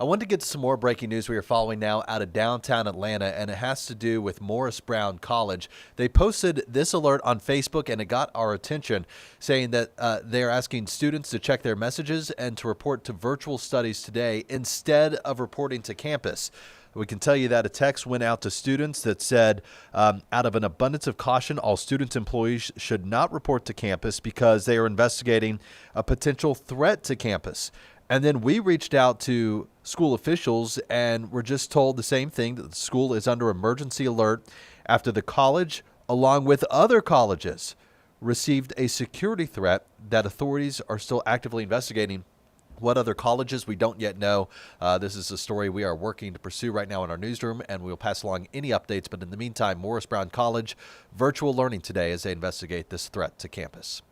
I wanted to get some more breaking news we are following now out of downtown Atlanta, and it has to do with Morris Brown College. They posted this alert on Facebook, and it got our attention, saying that they're asking students to check their messages and to report to virtual studies today instead of reporting to campus. We can tell you that a text went out to students that said, out of an abundance of caution, all students and employees should not report to campus because they are investigating a potential threat to campus. And then we reached out to school officials and were just told the same thing, that the school is under emergency alert after the college, along with other colleges, received a security threat that authorities are still actively investigating. What other colleges, we don't yet know. This is a story we are working to pursue right now in our newsroom, and we'll pass along any updates. But in the meantime, Morris Brown College, virtual learning today as they investigate this threat to campus.